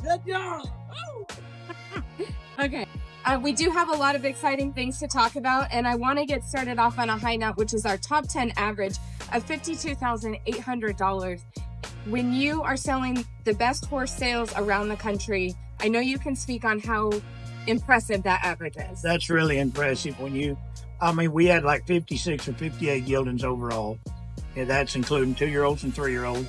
Good job. Okay. We do have a lot of exciting things to talk about, and I want to get started off on a high note, which is our top 10 average of $52,800. When you are selling the best horse sales around the country, I know you can speak on how impressive that average is. That's really impressive. We had like 56 or 58 geldings overall, and that's including 2-year-olds and 3-year-olds.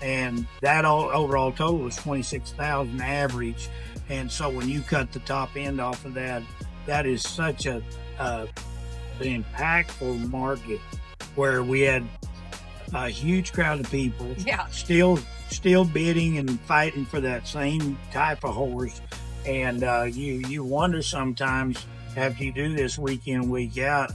And that overall total was 26,000 average. And so when you cut the top end off of that, that is such an impactful market where we had a huge crowd of people still bidding and fighting for that same type of horse. And you wonder sometimes after you do this week in, week out,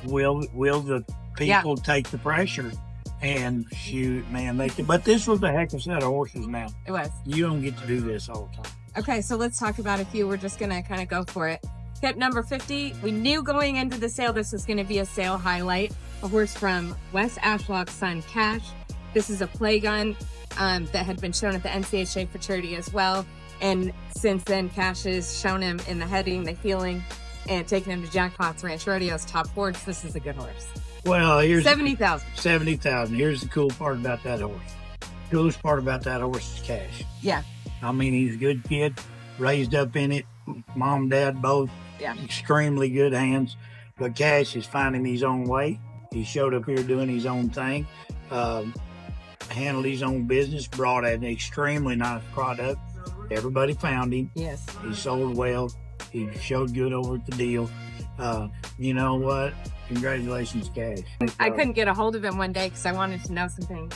will the people take the pressure? And shoot, man, but this was a heck of a set of horses now. It was. You don't get to do this all the time. Okay, so let's talk about a few. We're just going to kind of go for it. Tip number 50. We knew going into the sale this was going to be a sale highlight. A horse from Wes Ashlock's son, Cash. This is a play gun that had been shown at the NCHA Futurity as well. And since then, Cash has shown him in the heading, the heeling, and taking him to Jackpot's Ranch Rodeo's top boards. This is a good horse. Well, here's 70,000. 70,000. Here's the cool part about that horse. The coolest part about that horse is Cash. Yeah. I mean, he's a good kid, raised up in it. Mom and dad both extremely good hands. But Cash is finding his own way. He showed up here doing his own thing, handled his own business, brought an extremely nice product. Everybody found him. Yes. He sold well. He showed good over at the deal. You know what? Congratulations, Cash. I couldn't get a hold of him one day because I wanted to know something.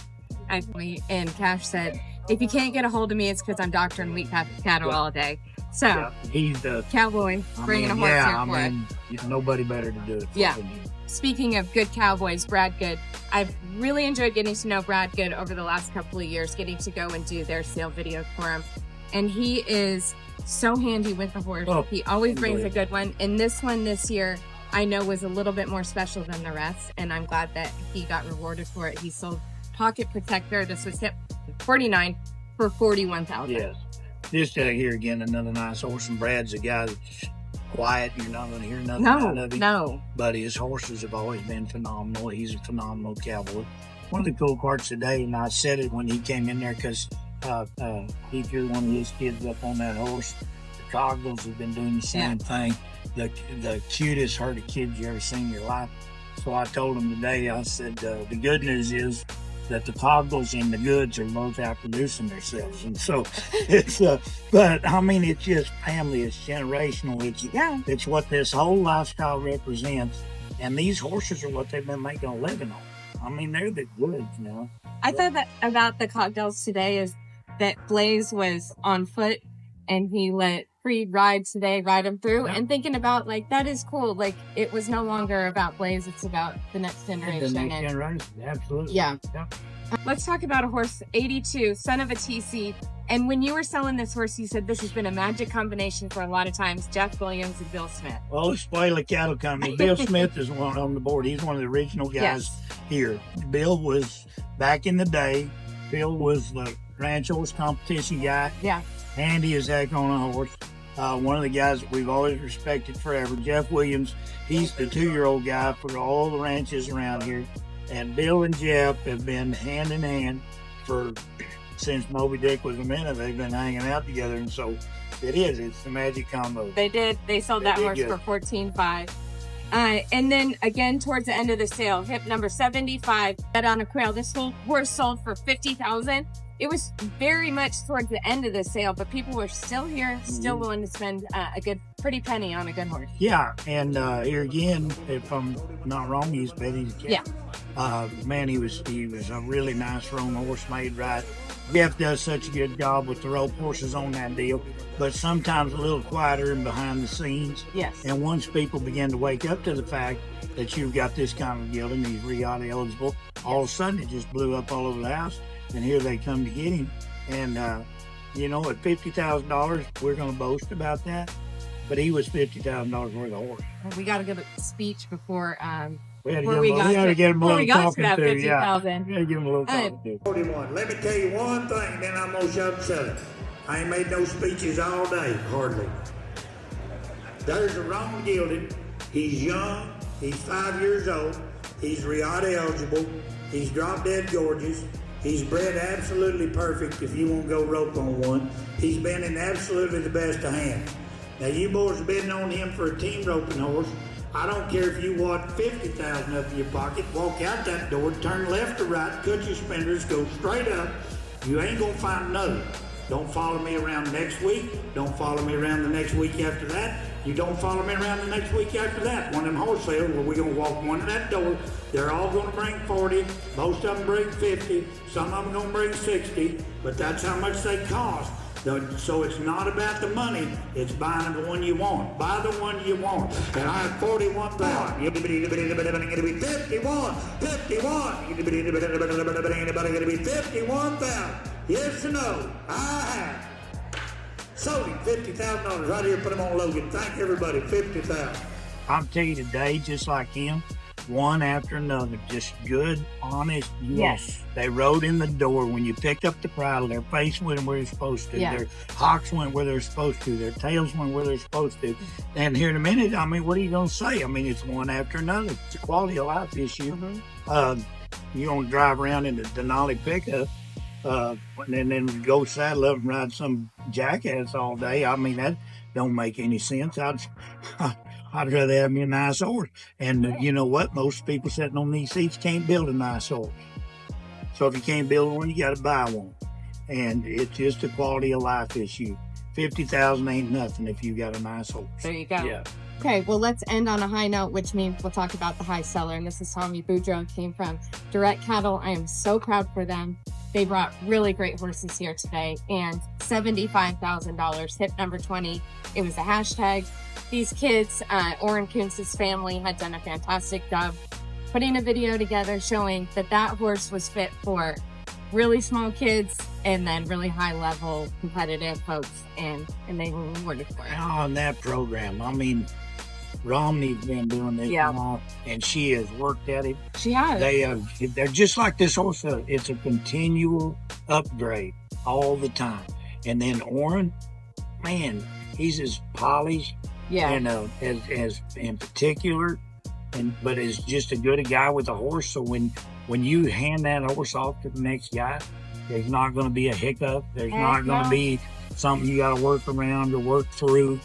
And Cash said, if you can't get a hold of me, it's because I'm doctoring wheat cattle all day. So, he's the cowboy bringing a horse here for it. There's nobody better to do it. Speaking of good cowboys, Brad Good. I've really enjoyed getting to know Brad Good over the last couple of years, getting to go and do their sale videos for him. And he is so handy with the horse. He always brings a good one. And this one this year, I know was a little bit more special than the rest. And I'm glad that he got rewarded for it. He sold Pocket Protector. This was hit 49 for 41,000. Yes. Just here again, another nice horse. And Brad's a guy that's quiet. You're not going to hear nothing out of him. No. But his horses have always been phenomenal. He's a phenomenal cowboy. One of the cool parts today, and I said it when he came in there because he threw one of his kids up on that horse. The Coggles have been doing the same thing. The cutest herd of kids you ever seen in your life. So I told him today, I said, the good news is that the Coggles and the Goods are both out producing themselves. And so it's, but I mean, it's just family, it's generational. It's what this whole lifestyle represents. And these horses are what they've been making a living on. I mean, they're the goods now. I thought that about the Coggles today is that Blaze was on foot and he let Creed ride him through, and thinking about, like, that is cool. Like, it was no longer about Blaze, it's about the next generation. The next generation, absolutely. Yeah. Let's talk about a horse, 82, son of a TC. And when you were selling this horse, you said this has been a magic combination for a lot of times, Jeff Williams and Bill Smith. Well, it's Spoiler Cattle Company. Bill Smith is one on the board. He's one of the original guys here. Bill was, back in the day, Bill was the ranch horse competition guy. Yeah. Handy as heck on a horse. One of the guys that we've always respected forever, Jeff Williams. He's the 2-year-old guy for all the ranches around here. And Bill and Jeff have been hand in hand since Moby Dick was a minute. They've been hanging out together, and so it's the magic combo. They did. They sold that horse for $14,500. And then again, towards the end of the sale, hip number 75, Bet on a Quail. This whole horse sold for $50,000. It was very much towards the end of the sale, but people were still here, still willing to spend a pretty penny on a good horse. Yeah, and here again, if I'm not wrong, he's Betty's cat. Yeah. Man, he was a really nice roan horse, made right. Jeff does such a good job with the rope horses on that deal, but sometimes a little quieter and behind the scenes. Yes. And once people begin to wake up to the fact that you've got this kind of gelding, he's RIATA eligible, all of a sudden it just blew up all over the house, and here they come to get him. And, you know, at $50,000, we're going to boast about that, but he was $50,000 worth of horse. We got to give a speech before... We had to get him a little talking to. Yeah, we had to give him a little talking to. 41. Let me tell you one thing, then I'm going to shut up and sell it. I ain't made no speeches all day, hardly. There's a Ron Gilding. He's young. He's 5 years old. He's Riata eligible. He's drop dead gorgeous. He's bred absolutely perfect if you won't go rope on one. He's been in absolutely the best of hands. Now you boys have been on him for a team roping horse. I don't care if you want 50,000 up in your pocket, walk out that door, turn left to right, cut your spindles, go straight up. You ain't gonna find another. Don't follow me around next week. Don't follow me around the next week after that. You don't follow me around the next week after that. One of them horse sales where we're gonna walk one to that door. They're all gonna bring 40. Most of them bring 50. Some of them gonna bring 60. But that's how much they cost. So it's not about the money. It's buying the one you want. Buy the one you want. And I have 41,000. Anybody gonna be 51? 51. Anybody gonna be 51,000? Yes or no? I have. Sold him $50,000 right here. Put him on Logan. Thank everybody. 50,000. I'll tell you today, just like him, one after another, just good, honest. Yes. They rode in the door. When you picked up the bridle, their face went where they're supposed to. Yeah. Their hocks went where they're supposed to. Their tails went where they're supposed to. And here in a minute, I mean, what are you going to say? I mean, it's one after another. It's a quality of life issue. You don't drive around in the Denali pickup and then go saddle up and ride some jackass all day. I mean, that don't make any sense. I'd rather have me a nice horse. And you know what? Most people sitting on these seats can't build a nice horse. So if you can't build one, you got to buy one. And it's just a quality of life issue. 50,000 ain't nothing if you got a nice horse. There you go. Yeah. Okay, well, let's end on a high note, which means we'll talk about the high seller. And this is Tommy Boudreaux, came from Direct Cattle. I am so proud for them. They brought really great horses here today, and $75,000, hit number 20. It was a hashtag. These kids, Orrin Kuntz's family, had done a fantastic job putting a video together showing that that horse was fit for really small kids and then really high level competitive folks, and they were rewarded for it. On that program, I mean, Romney's been doing this now, and she has worked at it. She has. They're just like this horse. It's a continual upgrade all the time. And then Orrin, man, he's as polished, and as in particular, but is just as good a guy with a horse. So when you hand that horse off to the next guy, there's not going to be a hiccup. There's not going to be something you got to work around or work through.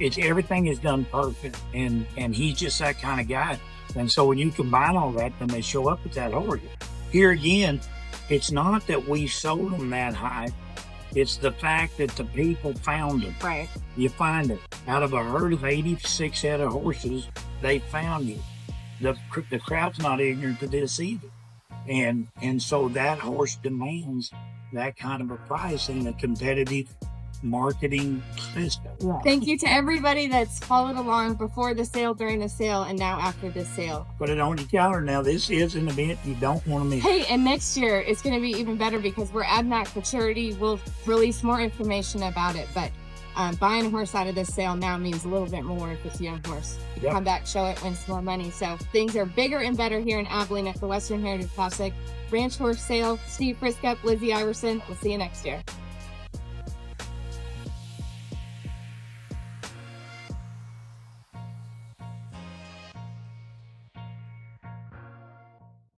Everything is done perfect, and he's just that kind of guy. And so when you combine all that, then they show up with that horse. Here again, it's not that we sold them that high. It's the fact that the people found them. Right. You find it. Out of a herd of 86 head of horses, they found you. The crowd's not ignorant to this either. And so that horse demands that kind of a price in the competitive marketing system. Yeah. Thank you to everybody that's followed along before the sale, during the sale, and now after the sale. Put it on your calendar now. This is an event you don't want to miss. Hey, and next year it's going to be even better because we're adding that for charity. We'll release more information about it, but buying a horse out of this sale now means a little bit more if it's a young horse. You come back, show it, win some more money. So things are bigger and better here in Abilene at the Western Heritage Classic Ranch Horse Sale. Steve Friskup, Lizzie Iverson. We'll see you next year.